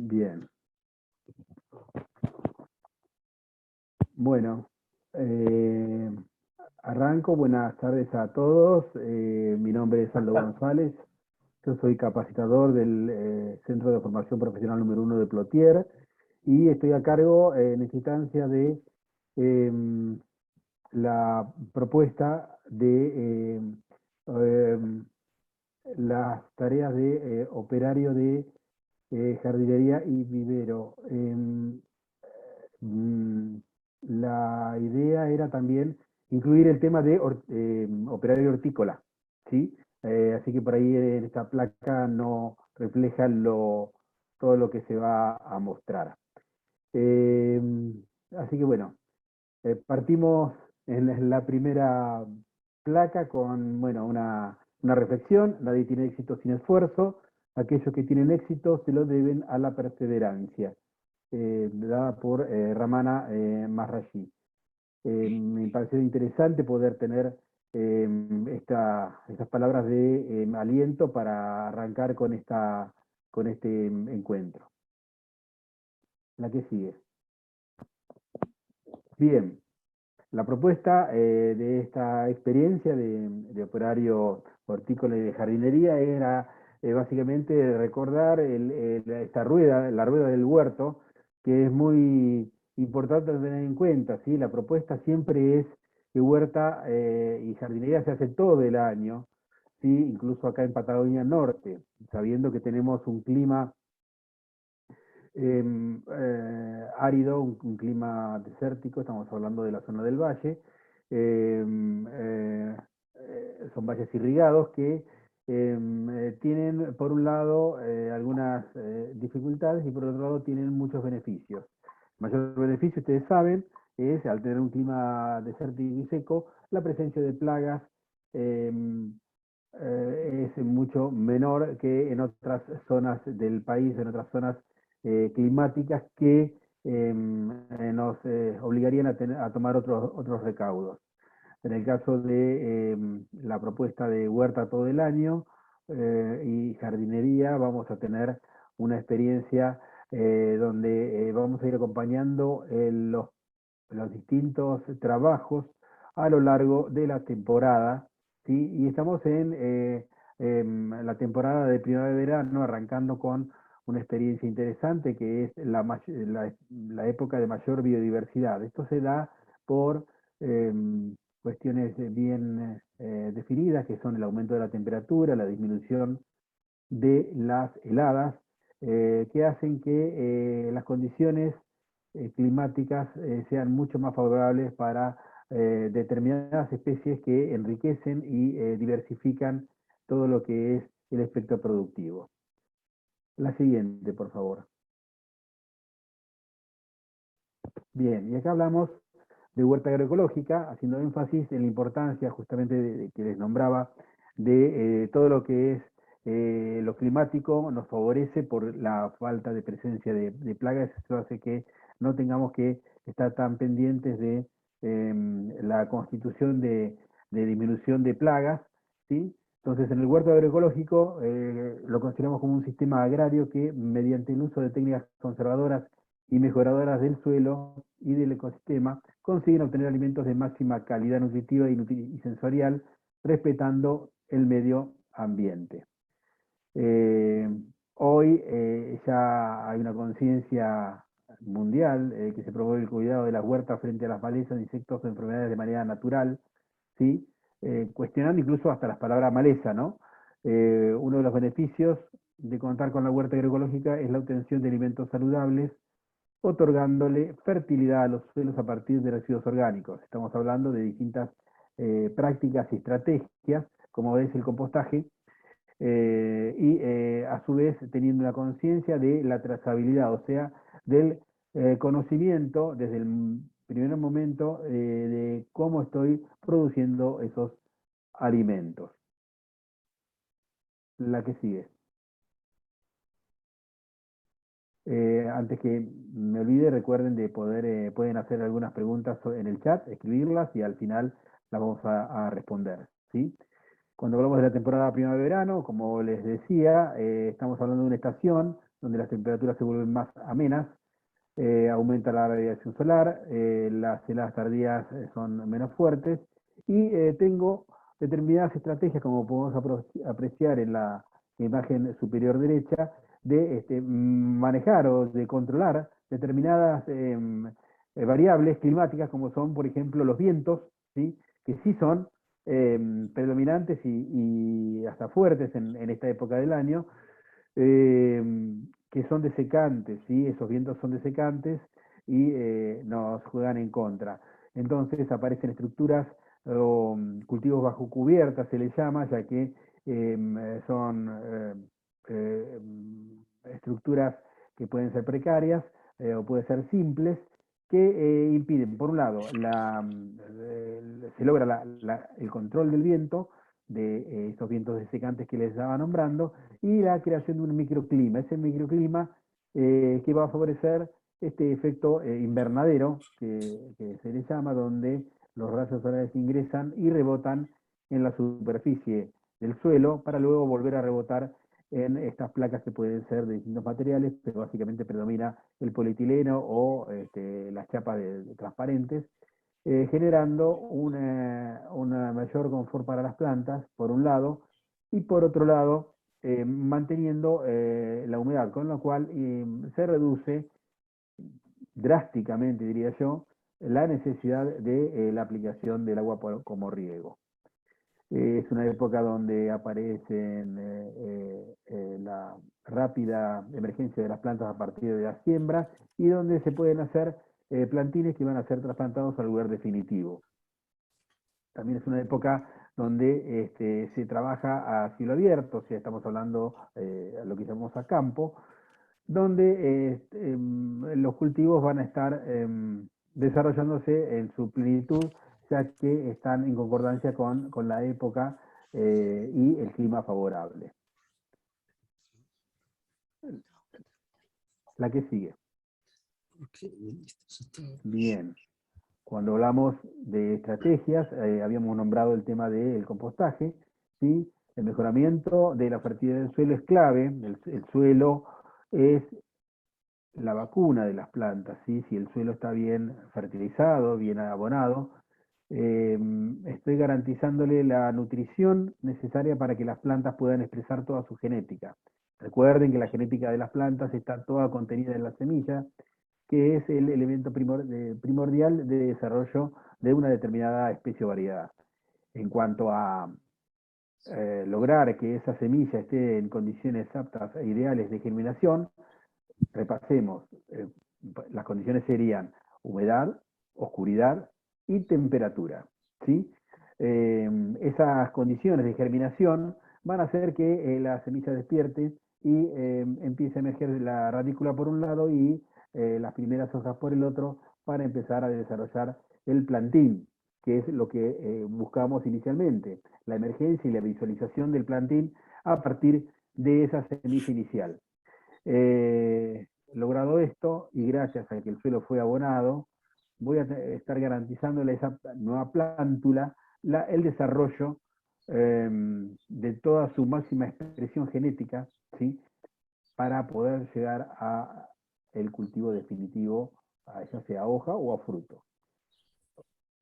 Bien. Bueno, arranco. Buenas tardes a todos. Mi nombre es Aldo González. Yo soy capacitador del Centro de Formación Profesional número 1 de Plotier y estoy a cargo en esta instancia de la propuesta de las tareas de operario de jardinería y vivero. Mm, la idea era también incluir el tema de operario hortícola, ¿sí? Así que por ahí en esta placa no refleja todo lo que se va a mostrar. Eh, Así que bueno, partimos en la primera placa con, bueno, una reflexión. Nadie tiene éxito sin esfuerzo. Aquellos que tienen éxito se lo deben a la perseverancia, dada por Ramana Maharshi. Me pareció interesante poder tener estas palabras de aliento para arrancar con este encuentro. La que sigue. Bien, la propuesta de esta experiencia de operario hortícola y de jardinería era básicamente recordar esta rueda, la rueda del huerto, que es muy importante tener en cuenta, ¿sí? La propuesta siempre es que huerta y jardinería se hace todo el año, ¿sí? Incluso acá en Patagonia Norte, sabiendo que tenemos un clima árido, un clima desértico. Estamos hablando de la zona del valle. Son valles irrigados que tienen, por un lado, algunas dificultades y por otro lado tienen muchos beneficios. El mayor beneficio, ustedes saben, es, al tener un clima desértico y seco, la presencia de plagas es mucho menor que en otras zonas del país, en otras zonas climáticas que nos obligarían a tomar otros recaudos. En el caso de la propuesta de huerta todo el año y jardinería, vamos a tener una experiencia donde vamos a ir acompañando los distintos trabajos a lo largo de la temporada, ¿sí? Y estamos la temporada de primavera-verano, arrancando con una experiencia interesante que es la época de mayor biodiversidad. Esto se da por eh, cuestiones bien definidas, que son el aumento de la temperatura, la disminución de las heladas, que hacen que las condiciones climáticas sean mucho más favorables para determinadas especies que enriquecen y diversifican todo lo que es el espectro productivo. La siguiente, por favor. Bien, y acá hablamos de huerta agroecológica, haciendo énfasis en la importancia justamente que les nombraba, de todo lo que es lo climático nos favorece por la falta de presencia de plagas. Eso hace que no tengamos que estar tan pendientes de la constitución de disminución de plagas, ¿sí? Entonces, en el huerto agroecológico lo consideramos como un sistema agrario que, mediante el uso de técnicas conservadoras y mejoradoras del suelo y del ecosistema, consiguen obtener alimentos de máxima calidad nutritiva y sensorial, respetando el medio ambiente. Eh, Hoy ya hay una conciencia mundial que se promueve el cuidado de las huertas frente a las malezas, insectos o enfermedades de manera natural, ¿sí? Cuestionando incluso hasta las palabras maleza, ¿no? Uno de los beneficios de contar con la huerta agroecológica es la obtención de alimentos saludables, otorgándole fertilidad a los suelos a partir de residuos orgánicos. Estamos hablando de distintas prácticas y estrategias, como es el compostaje, a su vez teniendo una conciencia de la trazabilidad, o sea, del conocimiento desde el primer momento de cómo estoy produciendo esos alimentos. La que sigue. Antes que me olvide, recuerden de pueden hacer algunas preguntas en el chat, escribirlas y al final las vamos a responder, ¿sí? Cuando hablamos de la temporada primavera-verano, como les decía, estamos hablando de una estación donde las temperaturas se vuelven más amenas, aumenta la radiación solar, las heladas tardías son menos fuertes, y tengo determinadas estrategias, como podemos apreciar en la imagen superior derecha, de manejar o de controlar determinadas variables climáticas, como son, por ejemplo, los vientos, ¿sí? Que sí son predominantes y hasta fuertes en esta época del año, que son desecantes, ¿sí? Esos vientos son desecantes y nos juegan en contra. Entonces aparecen estructuras o cultivos bajo cubierta, se les llama, ya que son estructuras que pueden ser precarias o pueden ser simples, que impiden, por un lado, se logra el control del viento, de estos vientos desecantes que les estaba nombrando, y la creación de un microclima. Ese microclima que va a favorecer este efecto invernadero, que se le llama, donde los rayos solares ingresan y rebotan en la superficie del suelo para luego volver a rebotar en estas placas que pueden ser de distintos materiales, pero básicamente predomina el polietileno o las chapas transparentes, generando una mayor confort para las plantas, por un lado, y por otro lado, manteniendo la humedad, con lo cual se reduce drásticamente, diría yo, la necesidad de la aplicación del agua como riego. Es una época donde aparecen la rápida emergencia de las plantas a partir de las siembras y donde se pueden hacer plantines que van a ser trasplantados al lugar definitivo. También es una época donde se trabaja a cielo abierto, si estamos hablando de lo que llamamos a campo, donde los cultivos van a estar desarrollándose en su plenitud, ya que están en concordancia con la época y el clima favorable. La que sigue. Bien. Cuando hablamos de estrategias, habíamos nombrado el tema del compostaje, ¿sí? El mejoramiento de la fertilidad del suelo es clave. El suelo es la vacuna de las plantas, ¿sí? Si el suelo está bien fertilizado, bien abonado, estoy garantizándole la nutrición necesaria para que las plantas puedan expresar toda su genética. Recuerden que la genética de las plantas está toda contenida en la semilla, que es el elemento primordial de desarrollo de una determinada especie o variedad. En cuanto a lograr que esa semilla esté en condiciones aptas e ideales de germinación, repasemos. Las condiciones serían humedad, oscuridad y temperatura, ¿sí? Esas condiciones de germinación van a hacer que la semilla despierte y empiece a emerger la radícula por un lado y las primeras hojas por el otro, para empezar a desarrollar el plantín, que es lo que buscamos inicialmente, la emergencia y la visualización del plantín a partir de esa semilla inicial. Logrado esto, y gracias a que el suelo fue abonado, voy a estar garantizándole a esa nueva plántula el desarrollo de toda su máxima expresión genética, ¿sí? Para poder llegar a el cultivo definitivo, ya sea hoja o a fruto.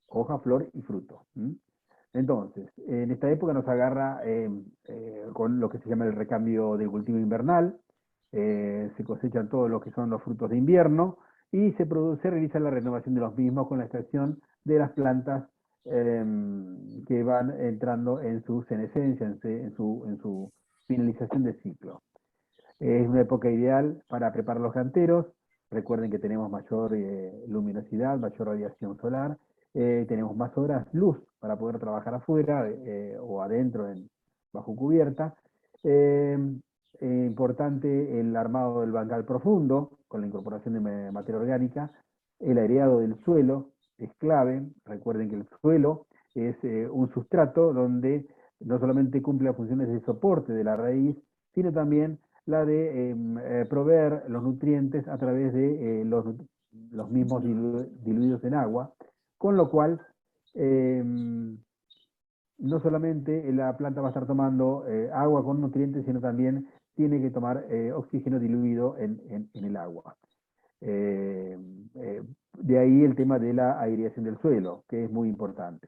Hoja, flor y fruto. Entonces, en esta época nos agarra con lo que se llama el recambio del cultivo invernal, se cosechan todo lo que son los frutos de invierno y se realiza la renovación de los mismos con la extracción de las plantas que van entrando en su senescencia, en su finalización de ciclo. Es una época ideal para preparar los canteros. Recuerden que tenemos mayor luminosidad, mayor radiación solar, tenemos más horas luz para poder trabajar afuera o adentro bajo cubierta. Importante el armado del bancal profundo, con la incorporación de materia orgánica. El aireado del suelo es clave. Recuerden que el suelo es un sustrato donde no solamente cumple las funciones de soporte de la raíz, sino también la de proveer los nutrientes a través de los mismos diluidos en agua, con lo cual no solamente la planta va a estar tomando agua con nutrientes, sino también tiene que tomar oxígeno diluido en el agua. De ahí el tema de la aireación del suelo, que es muy importante.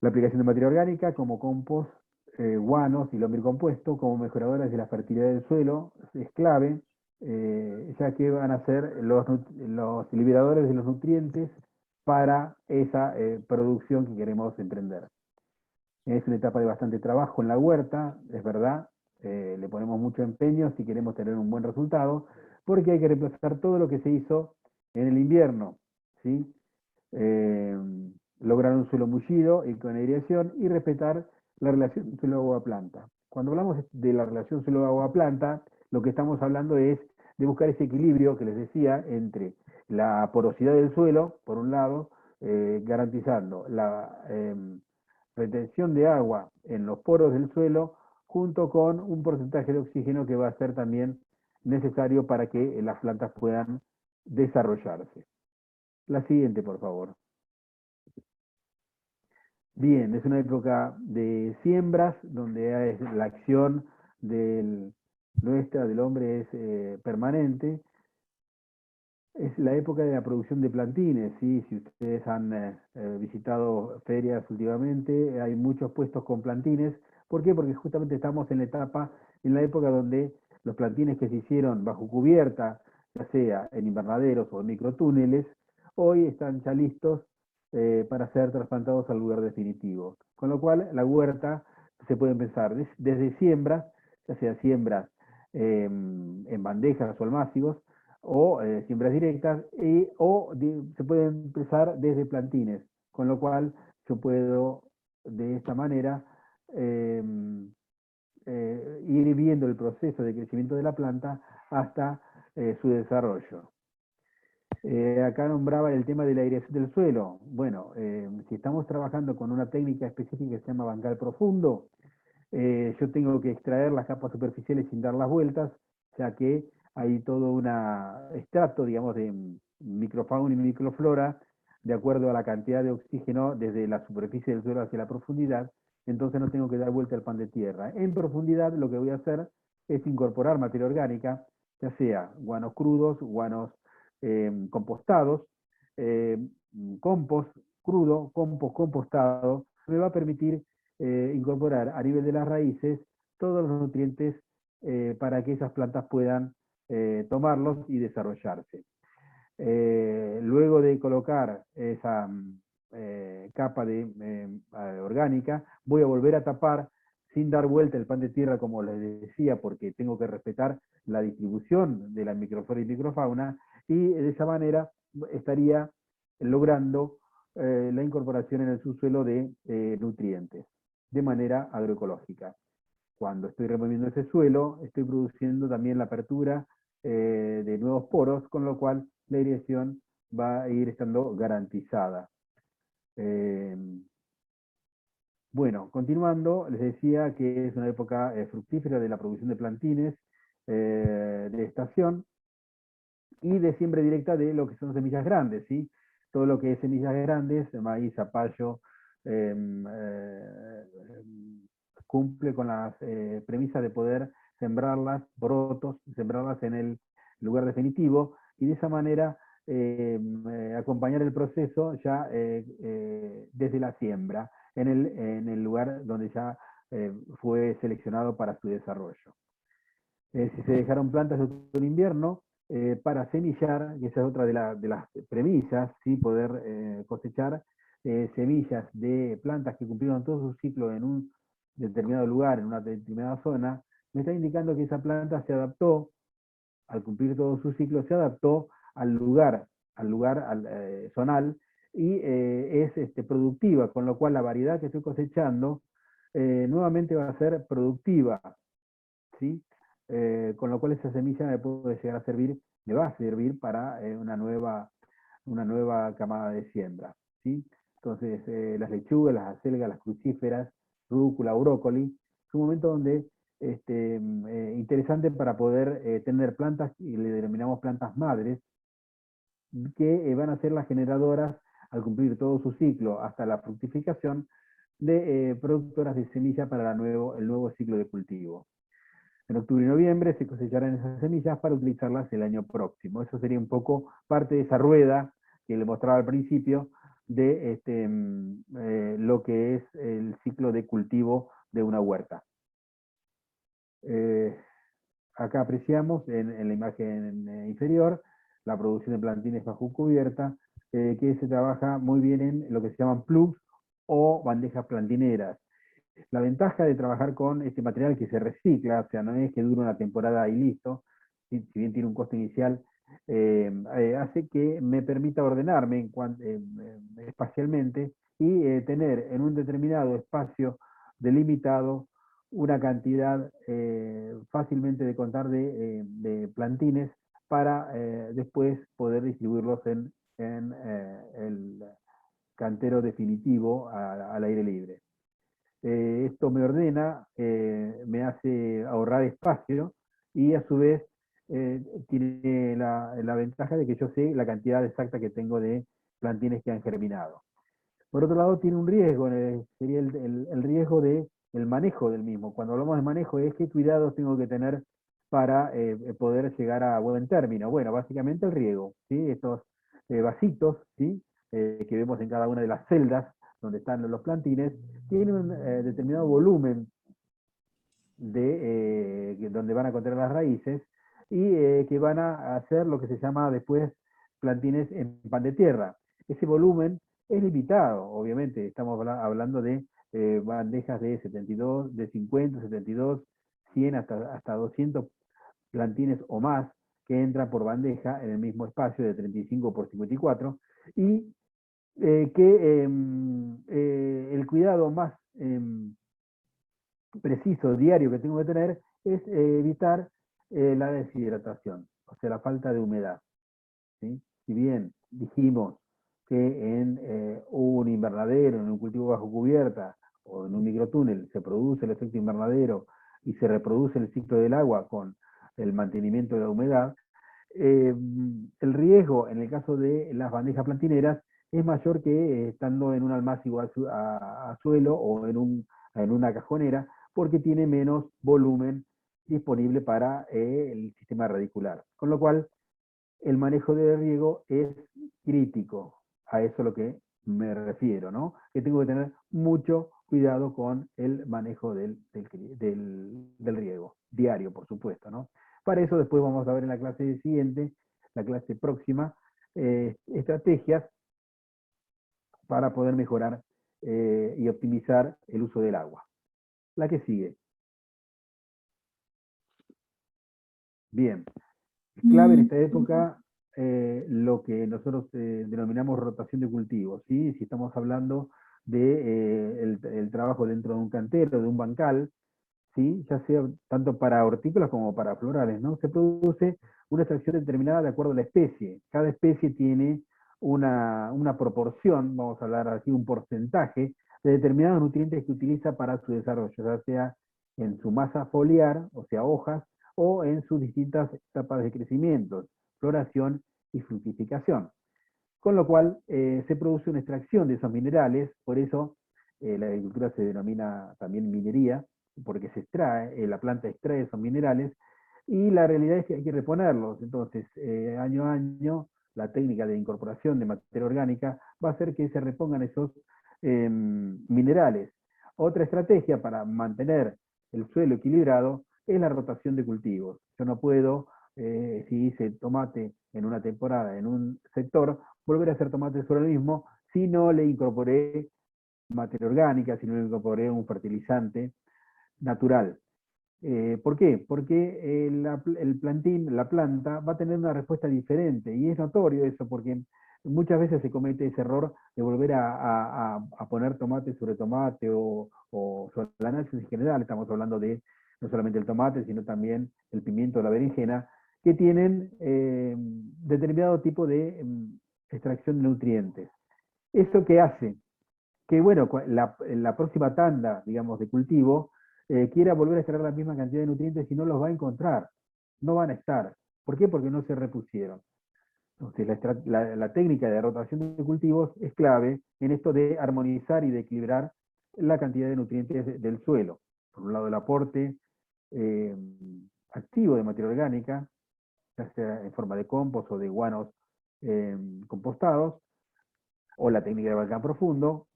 La aplicación de materia orgánica como compost, guanos y lombricompuesto como mejoradores de la fertilidad del suelo es clave, ya que van a ser los liberadores de los nutrientes para esa producción que queremos emprender. Es una etapa de bastante trabajo en la huerta, es verdad, le ponemos mucho empeño si queremos tener un buen resultado, porque hay que reemplazar todo lo que se hizo en el invierno, ¿sí? Eh, Lograr un suelo mullido y con aireación y respetar la relación suelo agua-planta. Cuando hablamos de la relación suelo agua-planta, lo que estamos hablando es de buscar ese equilibrio que les decía entre la porosidad del suelo, por un lado, garantizando la retención de agua en los poros del suelo, junto con un porcentaje de oxígeno que va a ser también necesario para que las plantas puedan desarrollarse. La siguiente, por favor. Bien, es una época de siembras, donde la acción nuestra, del hombre, es permanente. Es la época de la producción de plantines, ¿sí? Si ustedes han visitado ferias últimamente, hay muchos puestos con plantines. ¿Por qué? Porque justamente estamos en la época donde los plantines que se hicieron bajo cubierta, ya sea en invernaderos o en microtúneles, hoy están ya listos para ser trasplantados al lugar definitivo. Con lo cual, la huerta se puede empezar desde siembras, ya sea siembras en bandejas o almácigos, o siembras directas, se puede empezar desde plantines, con lo cual yo puedo de esta manera eh, ir viendo el proceso de crecimiento de la planta hasta su desarrollo. Acá nombraba el tema de la aireación del suelo. Bueno, si estamos trabajando con una técnica específica que se llama bancal profundo, yo tengo que extraer las capas superficiales sin dar las vueltas, ya que hay todo un estrato, digamos, de microfauna y microflora, de acuerdo a la cantidad de oxígeno desde la superficie del suelo hacia la profundidad, entonces no tengo que dar vuelta al pan de tierra. En profundidad lo que voy a hacer es incorporar materia orgánica, ya sea guanos crudos, guanos compostados, eh, compost crudo, compost compostado, me va a permitir incorporar a nivel de las raíces todos los nutrientes para que esas plantas puedan tomarlos y desarrollarse. Luego de colocar esa capa orgánica, voy a volver a tapar sin dar vuelta el pan de tierra, como les decía, porque tengo que respetar la distribución de la microflora y microfauna, y de esa manera estaría logrando la incorporación en el subsuelo de nutrientes de manera agroecológica. Cuando estoy removiendo ese suelo, estoy produciendo también la apertura de nuevos poros, con lo cual la aireación va a ir estando garantizada. Bueno, continuando, les decía que es una época fructífera de la producción de plantines de estación y de siembra directa de lo que son semillas grandes, ¿sí? Todo lo que es semillas grandes, maíz, zapallo, cumple con las premisas de poder sembrarlas, brotos, sembrarlas en el lugar definitivo, y de esa manera acompañar el proceso ya desde la siembra, en el lugar donde ya fue seleccionado para su desarrollo. Si se dejaron plantas de otoño invierno, para semillar, y esa es otra de las premisas, ¿sí? Poder cosechar semillas de plantas que cumplieron todo su ciclo en un determinado lugar, en una determinada zona, me está indicando que esa planta se adaptó, al cumplir todo su ciclo, se adaptó al lugar zonal, y es productiva, con lo cual la variedad que estoy cosechando nuevamente va a ser productiva, ¿sí? Con lo cual esa semilla me puede llegar a servir, me va a servir para una nueva camada de siembra, ¿sí? Entonces, las lechugas, las acelgas, las crucíferas, rúcula, brócoli, es un momento donde interesante para poder tener plantas, y le denominamos plantas madres, que van a ser las generadoras, al cumplir todo su ciclo hasta la fructificación, de productoras de semilla para el nuevo ciclo de cultivo. En octubre y noviembre se cosecharán esas semillas para utilizarlas el año próximo. Eso sería un poco parte de esa rueda que le mostraba al principio de lo que es el ciclo de cultivo de una huerta. Acá apreciamos en la imagen inferior la producción de plantines bajo cubierta, que se trabaja muy bien en lo que se llaman plugs o bandejas plantineras. La ventaja de trabajar con este material que se recicla, o sea, no es que dure una temporada y listo, si bien tiene un costo inicial, hace que me permita ordenarme espacialmente y tener en un determinado espacio delimitado una cantidad fácilmente de contar de plantines para después poder distribuirlos en el cantero definitivo al aire libre. Esto me ordena, me hace ahorrar espacio y a su vez tiene la ventaja de que yo sé la cantidad exacta que tengo de plantines que han germinado. Por otro lado, tiene un riesgo, sería el riesgo del manejo del mismo. Cuando hablamos de manejo, es qué cuidados tengo que tener para poder llegar a buen término. Bueno, básicamente el riego, ¿sí? Estos vasitos, ¿sí? Que vemos en cada una de las celdas donde están los plantines, tienen un determinado volumen donde van a contener las raíces y que van a hacer lo que se llama después plantines en pan de tierra. Ese volumen es limitado, obviamente, estamos hablando de bandejas de 72, de 50, 72, 100 hasta 200 plantines o más que entran por bandeja en el mismo espacio de 35 por 54 y que el cuidado más preciso, diario que tengo que tener es evitar la deshidratación, o sea, la falta de humedad. ¿Sí? Si bien dijimos que en un invernadero, en un cultivo bajo cubierta o en un microtúnel se produce el efecto invernadero y se reproduce el ciclo del agua con el mantenimiento de la humedad, el riesgo en el caso de las bandejas plantineras es mayor que estando en un almácigo a suelo o en una cajonera, porque tiene menos volumen disponible para el sistema radicular. Con lo cual, el manejo de riego es crítico. A eso es a lo que me refiero, ¿no? Que tengo que tener mucho cuidado con el manejo del riego, diario, por supuesto, ¿no? Para eso después vamos a ver en la clase siguiente, la clase próxima, estrategias para poder mejorar y optimizar el uso del agua. La que sigue. Bien, clave en esta época lo que nosotros denominamos rotación de cultivos, ¿sí? Si estamos hablando de el trabajo dentro de un cantero, de un bancal, ¿sí? Ya sea tanto para hortícolas como para florales, ¿no? Se produce una extracción determinada de acuerdo a la especie. Cada especie tiene una proporción, vamos a hablar aquí, un porcentaje de determinados nutrientes que utiliza para su desarrollo, ya sea en su masa foliar, o sea, hojas, o en sus distintas etapas de crecimiento, floración y fructificación. Con lo cual se produce una extracción de esos minerales, por eso la agricultura se denomina también minería, porque se extrae, la planta extrae esos minerales, y la realidad es que hay que reponerlos. Entonces, año a año, la técnica de incorporación de materia orgánica va a hacer que se repongan esos minerales. Otra estrategia para mantener el suelo equilibrado es la rotación de cultivos. Yo no puedo, si hice tomate en una temporada en un sector, volver a hacer tomate sobre el mismo si no le incorporé materia orgánica, si no le incorporé un fertilizante natural. ¿Por qué? Porque el plantín, la planta, va a tener una respuesta diferente, y es notorio eso porque muchas veces se comete ese error de volver a poner tomate o sobre el análisis en general. Estamos hablando de no solamente el tomate, sino también el pimiento o la berenjena, que tienen determinado tipo de extracción de nutrientes. ¿Eso qué hace? Que bueno, la próxima tanda, digamos, de cultivo, quiera volver a extraer la misma cantidad de nutrientes y no los va a encontrar, no van a estar. ¿Por qué? Porque no se repusieron. Entonces, la técnica de rotación de cultivos es clave en esto de armonizar y de equilibrar la cantidad de nutrientes del suelo. Por un lado, el aporte eh, activo de materia orgánica, ya sea en forma de compost o de guanos compostados, o la técnica de volcán profundo,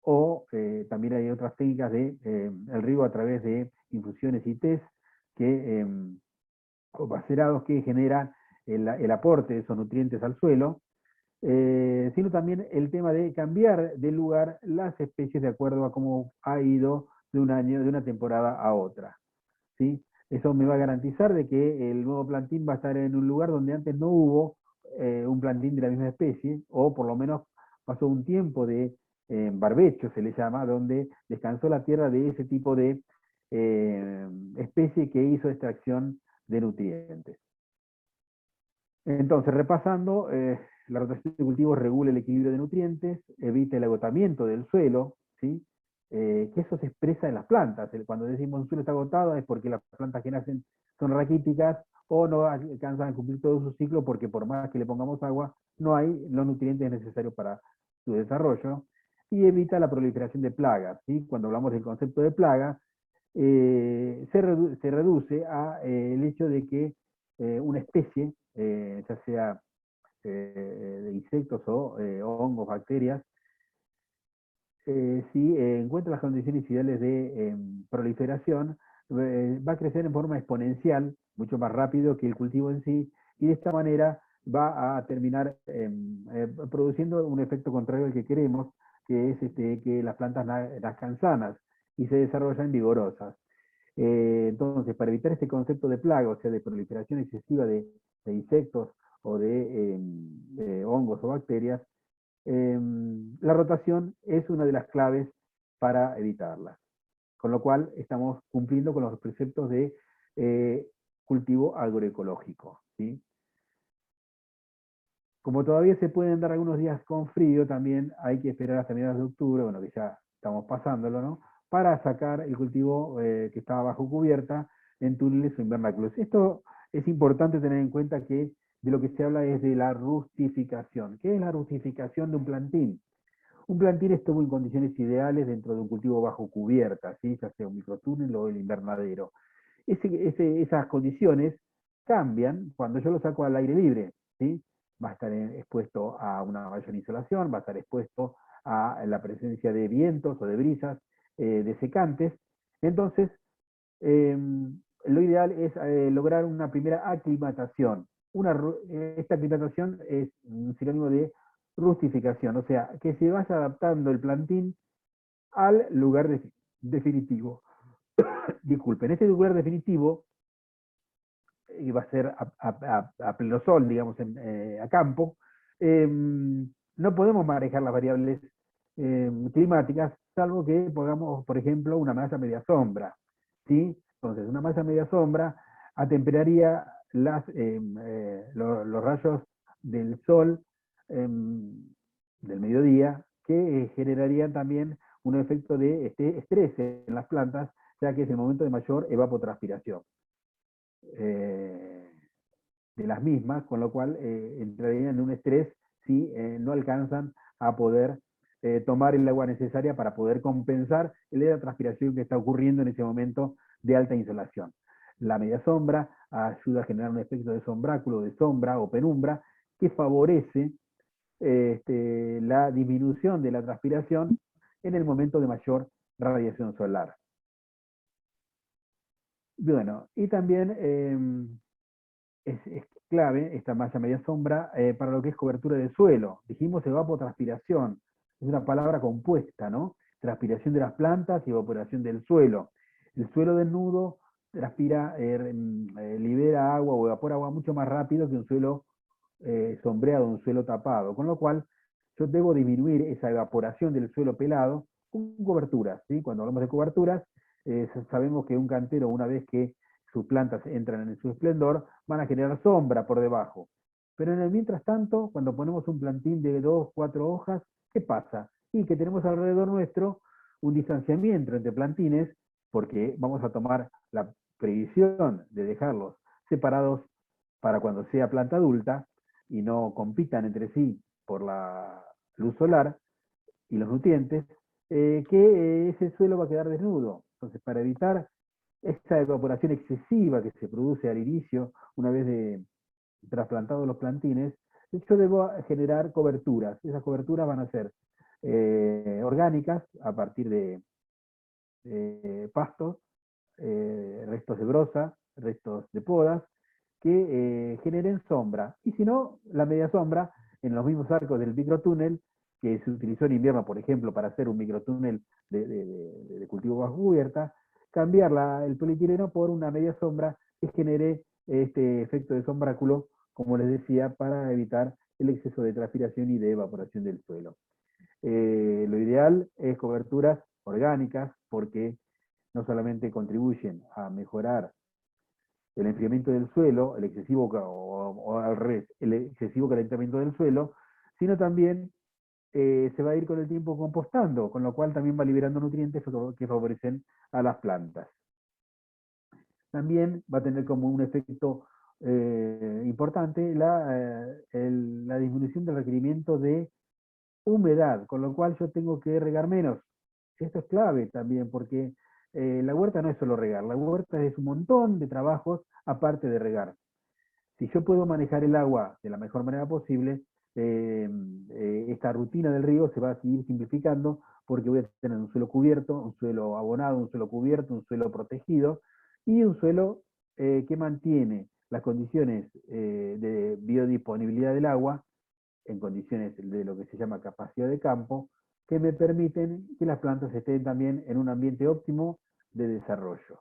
o también hay otras técnicas de el riego a través de infusiones y test que, o macerados que generan el aporte de esos nutrientes al suelo, sino también el tema de cambiar de lugar las especies de acuerdo a cómo ha ido de un año, de una temporada a otra. ¿Sí? Eso me va a garantizar de que el nuevo plantín va a estar en un lugar donde antes no hubo un plantín de la misma especie, o por lo menos pasó un tiempo de barbecho, se le llama, donde descansó la tierra de ese tipo de especie que hizo extracción de nutrientes. Entonces, repasando, la rotación de cultivos regula el equilibrio de nutrientes, evita el agotamiento del suelo, ¿sí? Que eso se expresa en las plantas. Cuando decimos un suelo está agotado es porque las plantas que nacen son raquíticas o no alcanzan a cumplir todo su ciclo porque por más que le pongamos agua, no hay los nutrientes necesarios para su desarrollo. Y evita la proliferación de plagas, ¿sí? Cuando hablamos del concepto de plaga, se reduce a el hecho de que una especie, ya sea de insectos o hongos, bacterias, si encuentra las condiciones ideales de proliferación, va a crecer en forma exponencial, mucho más rápido que el cultivo en sí, y de esta manera va a terminar produciendo un efecto contrario al que queremos, que es que las plantas nazcan sanas y se desarrollan vigorosas. Entonces, para evitar este concepto de plaga, o sea, de proliferación excesiva de insectos o de hongos o bacterias, la rotación es una de las claves para evitarla. Con lo cual, estamos cumpliendo con los preceptos de cultivo agroecológico, ¿sí? Como todavía se pueden dar algunos días con frío, también hay que esperar hasta mediados de octubre, bueno, que ya estamos pasándolo, ¿no? Para sacar el cultivo que estaba bajo cubierta en túneles o invernáculos. Esto es importante tener en cuenta que de lo que se habla es de la rustificación. ¿Qué es la rustificación de un plantín? Un plantín estuvo en condiciones ideales dentro de un cultivo bajo cubierta, ¿sí? Ya sea un microtúnel o el invernadero. Esas condiciones cambian cuando yo lo saco al aire libre, ¿sí? Va a estar expuesto a una mayor insolación, va a estar expuesto a la presencia de vientos o de brisas desecantes. Entonces, eh, lo ideal es lograr una primera aclimatación. Esta aclimatación es un sinónimo de rustificación, o sea, que se vaya adaptando el plantín al lugar definitivo. Disculpen, este lugar definitivo va a ser a pleno sol, digamos, a campo. No podemos manejar las variables climáticas, salvo que pongamos, por ejemplo, una malla media sombra, ¿sí? Entonces, una malla media sombra atemperaría los rayos del sol del mediodía, que generarían también un efecto de estrés en las plantas, ya que es el momento de mayor evapotranspiración eh, de las mismas, con lo cual entrarían en un estrés si no alcanzan a poder tomar el agua necesaria para poder compensar la transpiración que está ocurriendo en ese momento de alta insolación. La media sombra ayuda a generar un efecto de sombráculo, de sombra o penumbra, que favorece la disminución de la transpiración en el momento de mayor radiación solar. Bueno, y también es clave esta malla media sombra para lo que es cobertura de suelo. Dijimos evapotranspiración, es una palabra compuesta, ¿no? Transpiración de las plantas y evaporación del suelo. El suelo desnudo transpira, libera agua o evapora agua mucho más rápido que un suelo sombreado, un suelo tapado, con lo cual yo debo disminuir esa evaporación del suelo pelado con coberturas, ¿sí? Cuando hablamos de coberturas, sabemos que un cantero, una vez que sus plantas entran en su esplendor, van a generar sombra por debajo. Pero en el mientras tanto, cuando ponemos un plantín de 2, 4 hojas, ¿qué pasa? Y que tenemos alrededor nuestro un distanciamiento entre plantines, porque vamos a tomar la previsión de dejarlos separados para cuando sea planta adulta y no compitan entre sí por la luz solar y los nutrientes, que ese suelo va a quedar desnudo. Entonces, para evitar esa evaporación excesiva que se produce al inicio, una vez trasplantados los plantines, yo debo generar coberturas. Esas coberturas van a ser orgánicas a partir de pastos, restos de brosa, restos de podas, que generen sombra. Y si no, la media sombra, en los mismos arcos del microtúnel, que se utilizó en invierno, por ejemplo, para hacer un microtúnel de cultivo bajo cubierta, cambiar el polietileno por una media sombra que genere este efecto de sombráculo, como les decía, para evitar el exceso de transpiración y de evaporación del suelo. Lo ideal es coberturas orgánicas porque no solamente contribuyen a mejorar el enfriamiento del suelo, el excesivo, o al revés, el excesivo calentamiento del suelo, sino también se va a ir con el tiempo compostando, con lo cual también va liberando nutrientes que favorecen a las plantas. También va a tener como un efecto importante la disminución del requerimiento de humedad, con lo cual yo tengo que regar menos. Esto es clave también, porque la huerta no es solo regar, la huerta es un montón de trabajos aparte de regar. Si yo puedo manejar el agua de la mejor manera posible, esta rutina del río se va a seguir simplificando porque voy a tener un suelo cubierto, un suelo abonado, un suelo cubierto, un suelo protegido y un suelo que mantiene las condiciones de biodisponibilidad del agua en condiciones de lo que se llama capacidad de campo, que me permiten que las plantas estén también en un ambiente óptimo de desarrollo.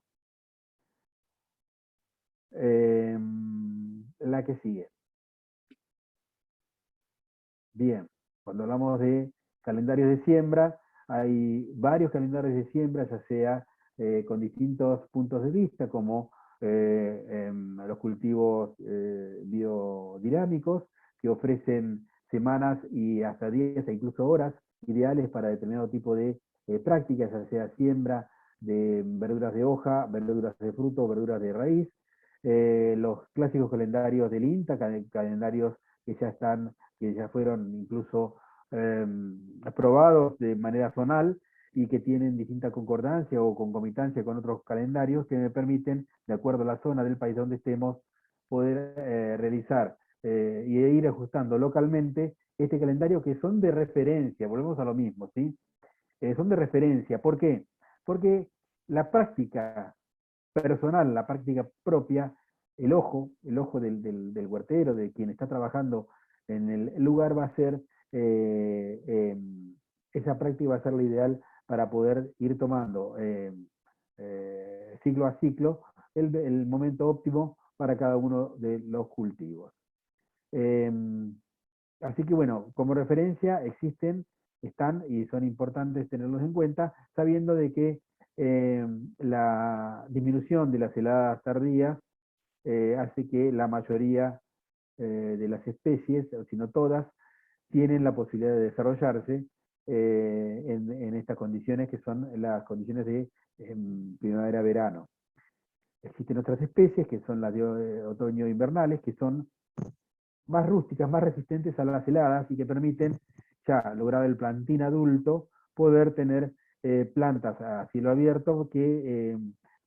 La que sigue. Bien, cuando hablamos de calendarios de siembra, hay varios calendarios de siembra, ya sea con distintos puntos de vista, como los cultivos biodinámicos, que ofrecen semanas y hasta días e incluso horas ideales para determinado tipo de prácticas, ya sea siembra de verduras de hoja, verduras de fruto, verduras de raíz. Los clásicos calendarios del INTA, calendarios que ya están, que ya fueron incluso aprobados de manera zonal y que tienen distinta concordancia o concomitancia con otros calendarios que me permiten, de acuerdo a la zona del país donde estemos, poder realizar y ir ajustando localmente este calendario, que son de referencia. Volvemos a lo mismo, ¿sí? Son de referencia. ¿Por qué? Porque la práctica personal, la práctica propia, el ojo del huertero, de quien está trabajando en el lugar, va a ser, esa práctica va a ser la ideal para poder ir tomando ciclo a ciclo el momento óptimo para cada uno de los cultivos. Eh, Así que bueno, como referencia existen, están y son importantes tenerlos en cuenta, sabiendo de que la disminución de las heladas tardías hace que la mayoría de las especies, si no todas, tienen la posibilidad de desarrollarse en estas condiciones que son las condiciones de primavera-verano. Existen otras especies que son las de otoño-invernales, que son más rústicas, más resistentes a las heladas y que permiten, ya logrado el plantín adulto, poder tener plantas a cielo abierto que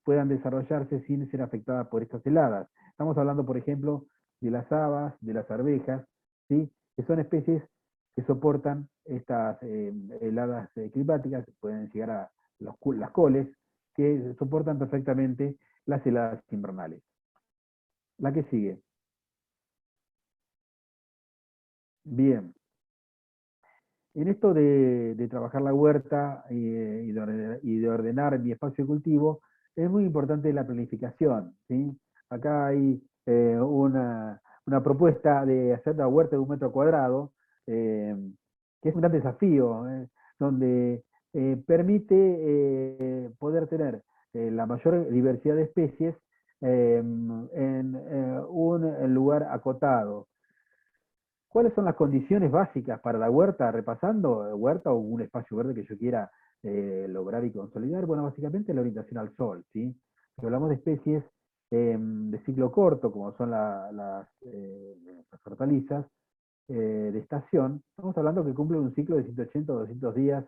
puedan desarrollarse sin ser afectadas por estas heladas. Estamos hablando, por ejemplo, de las habas, de las arvejas, ¿sí? Que son especies que soportan estas heladas climáticas, pueden llegar a las coles, que soportan perfectamente las heladas invernales. La que sigue. Bien, en esto de trabajar la huerta y de ordenar mi espacio de cultivo, es muy importante la planificación, ¿sí? Acá hay una propuesta de hacer la huerta de 1 metro cuadrado, que es un gran desafío, donde permite poder tener la mayor diversidad de especies en un lugar acotado. ¿Cuáles son las condiciones básicas para la huerta? Repasando, huerta o un espacio verde que yo quiera lograr y consolidar. Bueno, básicamente la orientación al sol, ¿sí? Si hablamos de especies de ciclo corto, como son las hortalizas de estación, estamos hablando que cumplen un ciclo de 180 o 200 días,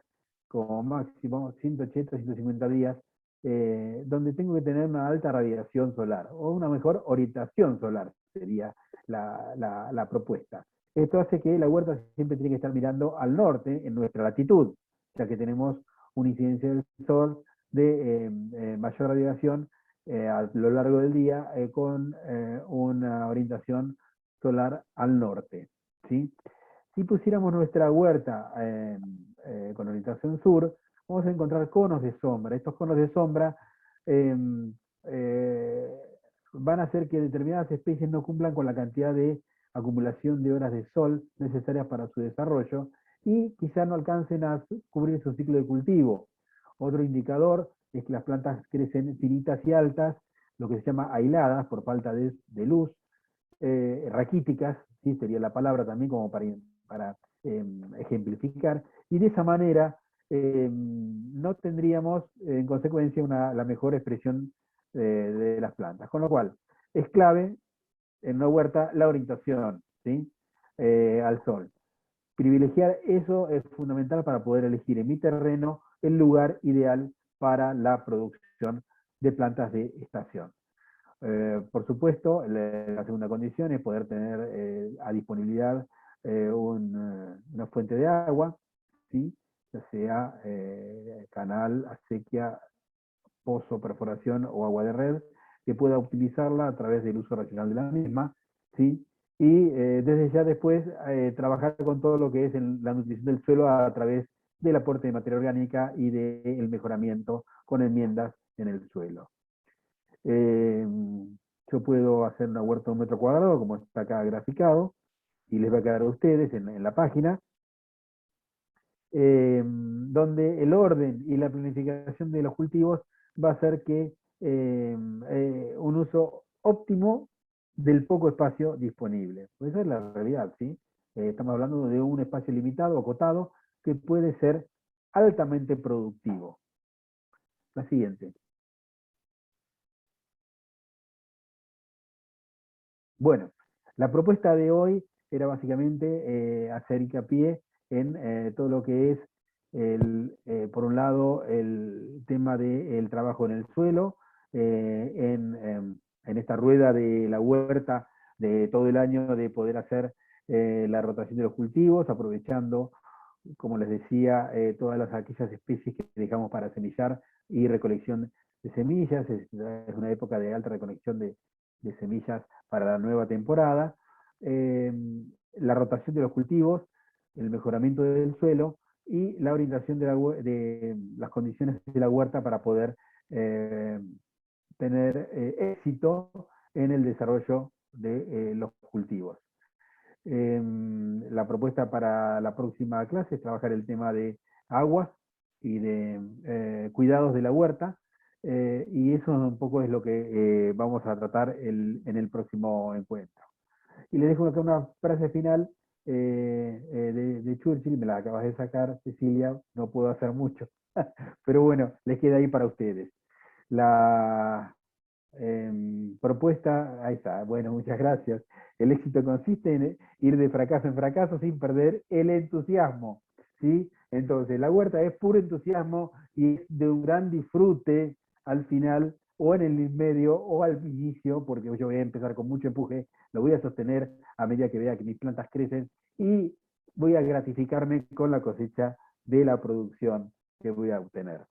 como máximo 180 o 150 días donde tengo que tener una alta radiación solar, o una mejor orientación solar, sería la propuesta. Esto hace que la huerta siempre tiene que estar mirando al norte, en nuestra latitud, ya que tenemos una incidencia del sol de mayor radiación a lo largo del día con una orientación solar al norte. ¿Sí? Si pusiéramos nuestra huerta con orientación sur, vamos a encontrar conos de sombra. Estos conos de sombra eh, eh, van a hacer que determinadas especies no cumplan con la cantidad de acumulación de horas de sol necesarias para su desarrollo y quizá no alcancen a cubrir su ciclo de cultivo. Otro indicador es que las plantas crecen finitas y altas, lo que se llama aisladas por falta de luz, raquíticas, ¿sí? Sería la palabra también como para ejemplificar, y de esa manera no tendríamos en consecuencia la mejor expresión de las plantas. Con lo cual, es clave en una huerta la orientación, ¿sí? Al sol. Privilegiar eso es fundamental para poder elegir en mi terreno el lugar ideal para la producción de plantas de estación. Por supuesto, la segunda condición es poder tener a disponibilidad una fuente de agua, ¿sí? Ya sea canal, acequia, pozo, perforación o agua de red, que pueda optimizarla a través del uso racional de la misma, ¿sí? Y desde ya después trabajar con todo lo que es la nutrición del suelo a través del aporte de materia orgánica y del mejoramiento con enmiendas en el suelo. Yo puedo hacer una huerta de 1 metro cuadrado, como está acá graficado, y les va a quedar a ustedes en la página, donde el orden y la planificación de los cultivos va a hacer que un uso óptimo del poco espacio disponible. Pues esa es la realidad, ¿sí? Estamos hablando de un espacio limitado, acotado, que puede ser altamente productivo. La siguiente. Bueno, la propuesta de hoy era básicamente hacer hincapié en todo lo que es, por un lado, el tema del trabajo en el suelo, en esta rueda de la huerta de todo el año de poder hacer la rotación de los cultivos, aprovechando, como les decía, aquellas especies que dejamos para semillar y recolección de semillas. Es una época de alta recolección de semillas para la nueva temporada, la rotación de los cultivos, el mejoramiento del suelo y la orientación de las condiciones de la huerta para poder tener éxito en el desarrollo de los cultivos. La propuesta para la próxima clase es trabajar el tema de aguas y de cuidados de la huerta, y eso un poco es lo que vamos a tratar en el próximo encuentro. Y le dejo acá una frase final de Churchill, me la acabas de sacar, Cecilia, no puedo hacer mucho, pero bueno, les queda ahí para ustedes. La propuesta, ahí está, bueno, muchas gracias. El éxito consiste en ir de fracaso en fracaso sin perder el entusiasmo, ¿sí? Entonces, la huerta es puro entusiasmo y es de un gran disfrute al final, o en el medio, o al inicio, porque yo voy a empezar con mucho empuje, lo voy a sostener a medida que vea que mis plantas crecen y voy a gratificarme con la cosecha de la producción que voy a obtener.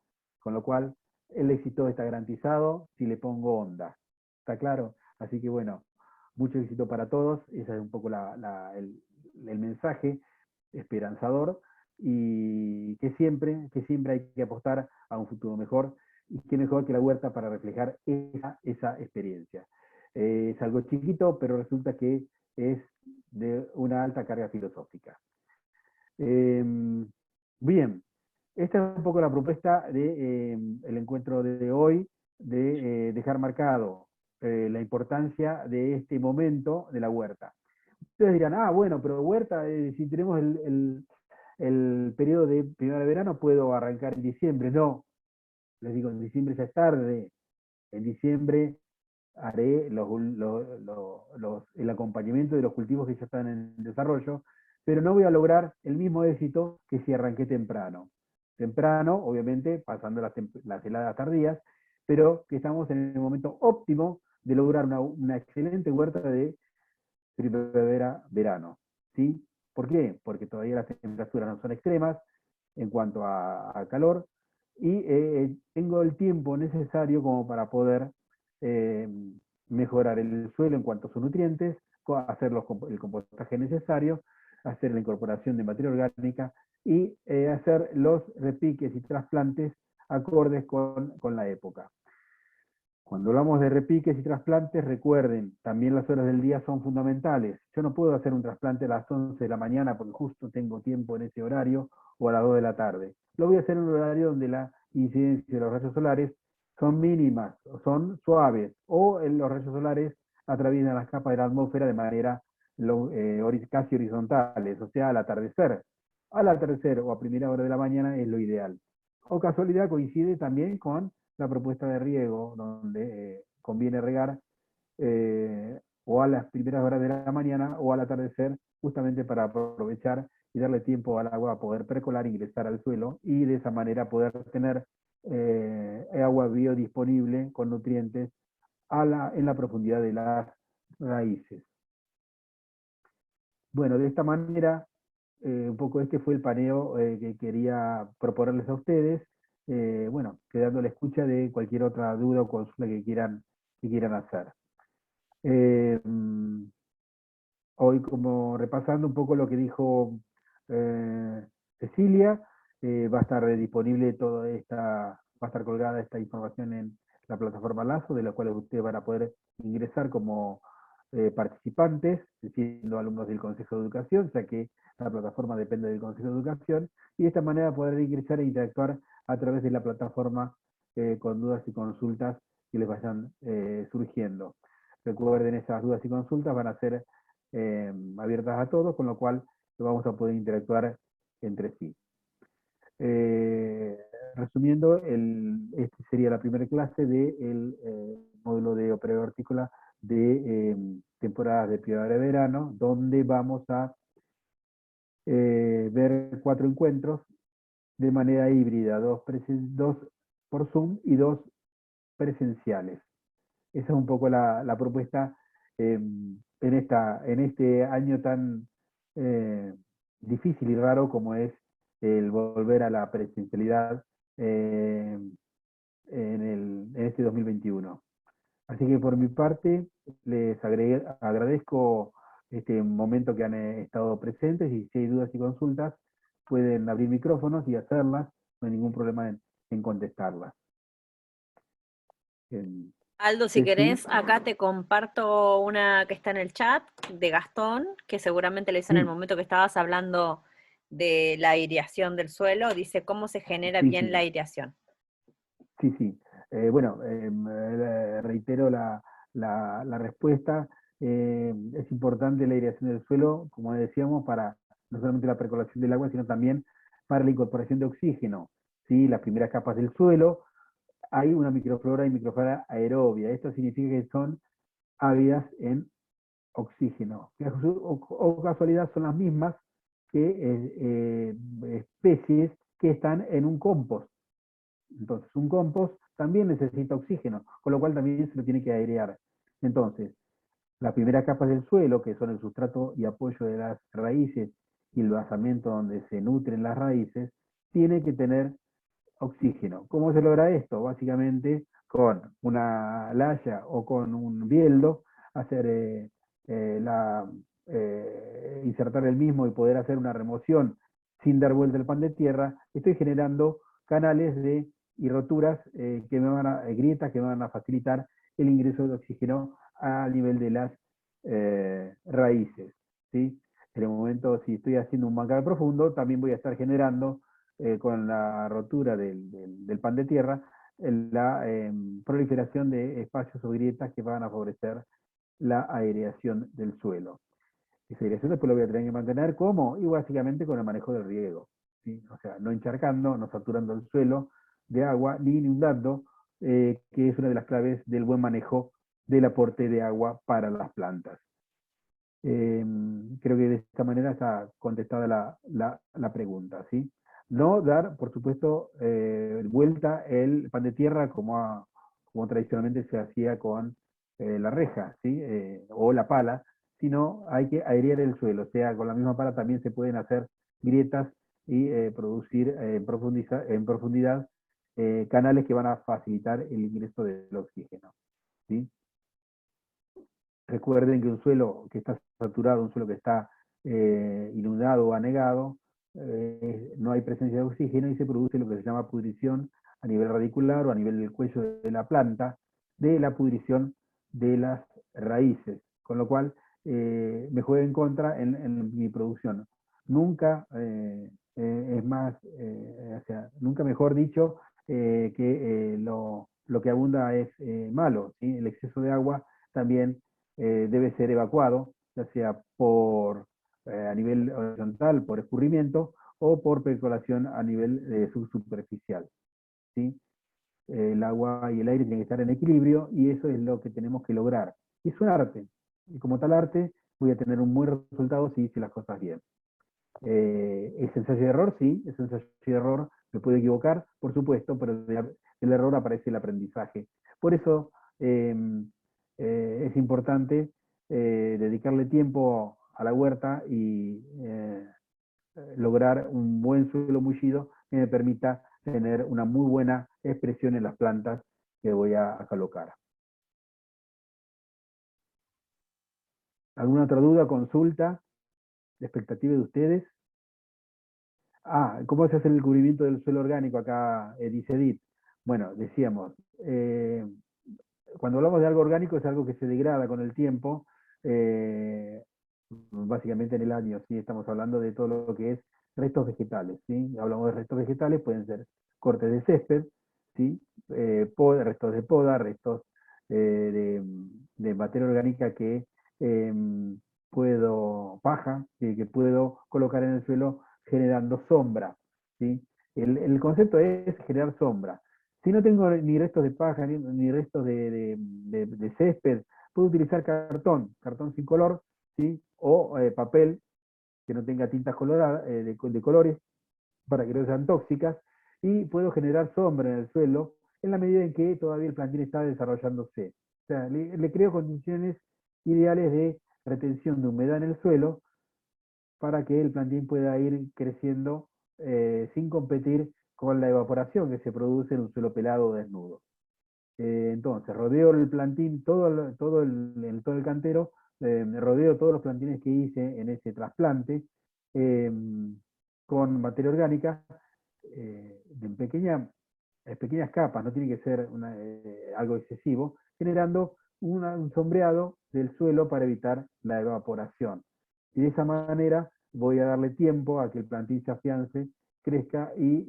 Con lo cual, el éxito está garantizado si le pongo onda. ¿Está claro? Así que bueno, mucho éxito para todos. Ese es un poco el mensaje esperanzador, y que siempre hay que apostar a un futuro mejor, y qué mejor que la huerta para reflejar esa experiencia. Es algo chiquito, pero resulta que es de una alta carga filosófica. Bien, esta es un poco la propuesta del encuentro de hoy, de dejar marcado la importancia de este momento de la huerta. Ustedes dirán, bueno, pero huerta, si tenemos el periodo de primavera-verano, puedo arrancar en diciembre. No, les digo, en diciembre ya es tarde. En diciembre haré el acompañamiento de los cultivos que ya están en desarrollo, pero no voy a lograr el mismo éxito que si arranqué temprano. Temprano, obviamente, pasando las heladas tardías, pero que estamos en el momento óptimo de lograr una excelente huerta de primavera-verano. ¿Sí? ¿Por qué? Porque todavía las temperaturas no son extremas en cuanto a calor, y tengo el tiempo necesario como para poder eh, mejorar el suelo en cuanto a sus nutrientes, hacer el compostaje necesario, hacer la incorporación de materia orgánica y hacer los repiques y trasplantes acordes con la época. Cuando hablamos de repiques y trasplantes, recuerden, también las horas del día son fundamentales. Yo no puedo hacer un trasplante a las 11 de la mañana porque justo tengo tiempo en ese horario, o a las 2 de la tarde. Lo voy a hacer en un horario donde la incidencia de los rayos solares son mínimas, son suaves, o los rayos solares atraviesan las capas de la atmósfera de manera casi horizontales, o sea, al atardecer. Al atardecer o a primera hora de la mañana es lo ideal. O casualidad coincide también con la propuesta de riego, donde conviene regar o a las primeras horas de la mañana o al atardecer, justamente para aprovechar y darle tiempo al agua a poder percolar, ingresar al suelo y de esa manera poder tener agua biodisponible con nutrientes en la profundidad de las raíces. Bueno, de esta manera, un poco este fue el paneo que quería proponerles a ustedes. Bueno, quedando a la escucha de cualquier otra duda o consulta que quieran hacer. Hoy, como repasando un poco lo que dijo Cecilia, va a estar disponible toda esta, va a estar colgada esta información en la plataforma Lazo, de la cual ustedes van a poder ingresar como participantes, siendo alumnos del Consejo de Educación, ya que la plataforma depende del Consejo de Educación, y de esta manera poder ingresar e interactuar a través de la plataforma con dudas y consultas que les vayan surgiendo. Recuerden, esas dudas y consultas van a ser abiertas a todos, con lo cual vamos a poder interactuar entre sí. Resumiendo, esta sería la primera clase del módulo de operador hortícola de temporadas de primavera-verano, donde vamos a ver 4 encuentros de manera híbrida, dos por Zoom y 2 presenciales. Esa es un poco la propuesta en este año tan difícil y raro como es el volver a la presencialidad en este 2021. Así que por mi parte les agradezco este momento que han estado presentes, y si hay dudas y consultas pueden abrir micrófonos y hacerlas, no hay ningún problema en contestarlas. Aldo, si querés, acá te comparto una que está en el chat de Gastón, que seguramente lo hizo en el momento que estabas hablando de la aireación del suelo. Dice, ¿cómo se genera bien la aireación? Sí. Bueno, reitero la respuesta. Es importante la aireación del suelo, como decíamos, para no solamente la percolación del agua, sino también para la incorporación de oxígeno. ¿Sí? Las primeras capas del suelo, hay una microflora y microflora aerobia. Esto significa que son ávidas en oxígeno. O casualidad son las mismas que especies que están en un compost. Entonces, un compost también necesita oxígeno, con lo cual también se lo tiene que airear. Entonces, las primeras capas del suelo, que son el sustrato y apoyo de las raíces y el basamento donde se nutren las raíces, tiene que tener oxígeno. ¿Cómo se logra esto? Básicamente con una laya o con un bieldo, hacer insertar el mismo y poder hacer una remoción sin dar vuelta el pan de tierra. Estoy generando canales y roturas grietas que me van a facilitar el ingreso de oxígeno a nivel de las raíces. ¿Sí? En el momento, si estoy haciendo un bancal profundo, también voy a estar generando con la rotura del pan de tierra la proliferación de espacios o grietas que van a favorecer la aireación del suelo. Esa aireación después lo voy a tener que mantener ¿cómo? Y básicamente con el manejo del riego. ¿Sí? O sea, no encharcando, no saturando el suelo de agua, ni inundando, que es una de las claves del buen manejo del aporte de agua para las plantas. Creo que de esta manera está contestada la pregunta, ¿sí? No dar, por supuesto, vuelta el pan de tierra como como tradicionalmente se hacía con la reja, ¿sí? O la pala, sino hay que airear el suelo, o sea, con la misma pala también se pueden hacer grietas y producir en profundidad canales que van a facilitar el ingreso del oxígeno, ¿sí? Recuerden que un suelo que está saturado, un suelo que está inundado o anegado, no hay presencia de oxígeno y se produce lo que se llama pudrición a nivel radicular o a nivel del cuello de la planta, de la pudrición de las raíces, con lo cual me juega en contra en mi producción. Nunca es más, o sea, nunca mejor dicho que lo que abunda es malo, ¿sí? El exceso de agua también debe ser evacuado, ya sea por a nivel horizontal, por escurrimiento, o por percolación a nivel subsuperficial, ¿sí? El agua y el aire tienen que estar en equilibrio y eso es lo que tenemos que lograr. Y es un arte, y como tal arte voy a tener un buen resultado si hice las cosas bien. ¿Es ensayo y error? Sí, es ensayo y error, me puedo equivocar, por supuesto, pero del error aparece el aprendizaje. Por eso es importante dedicarle tiempo a la huerta y lograr un buen suelo mullido que me permita tener una muy buena expresión en las plantas que voy a colocar. ¿Alguna otra duda, consulta, expectativa de ustedes? ¿Cómo se hace el cubrimiento del suelo orgánico acá, dice Edith? Bueno, decíamos, cuando hablamos de algo orgánico es algo que se degrada con el tiempo, básicamente en el año, ¿sí? Estamos hablando de todo lo que es restos vegetales, ¿sí? Hablamos de restos vegetales, pueden ser cortes de césped, ¿sí? Restos de poda, restos de materia orgánica que paja, que puedo colocar en el suelo generando sombra, ¿sí? El concepto es generar sombra. Si no tengo ni restos de paja, ni restos de césped, puedo utilizar cartón sin color, ¿sí? O papel que no tenga tintas coloradas, de colores, para que no sean tóxicas, y puedo generar sombra en el suelo en la medida en que todavía el plantín está desarrollándose. O sea, le creo condiciones ideales de retención de humedad en el suelo para que el plantín pueda ir creciendo sin competir con la evaporación que se produce en un suelo pelado o desnudo. Entonces, rodeo el plantín, todo el cantero, rodeo todos los plantines que hice en ese trasplante con materia orgánica en pequeñas capas, no tiene que ser algo excesivo, generando un sombreado del suelo para evitar la evaporación. Y de esa manera voy a darle tiempo a que el plantín se afiance, crezca y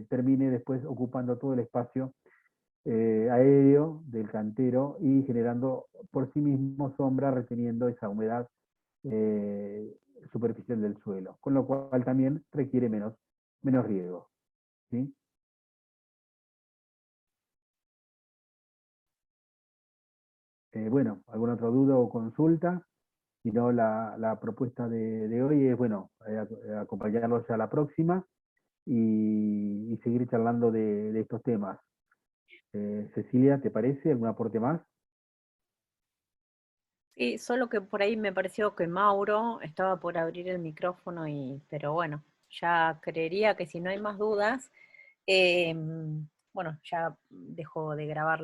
termine después ocupando todo el espacio aéreo del cantero y generando por sí mismo sombra, reteniendo esa humedad superficial del suelo, con lo cual también requiere menos riego, ¿sí? Bueno, ¿alguna otra duda o consulta? Si no, la propuesta de hoy es, bueno, acompañarlos a la próxima y seguir charlando de estos temas. Cecilia, ¿te parece? ¿Algún aporte más? Sí, solo que por ahí me pareció que Mauro estaba por abrir el micrófono, pero bueno, ya creería que si no hay más dudas, bueno, ya dejo de grabar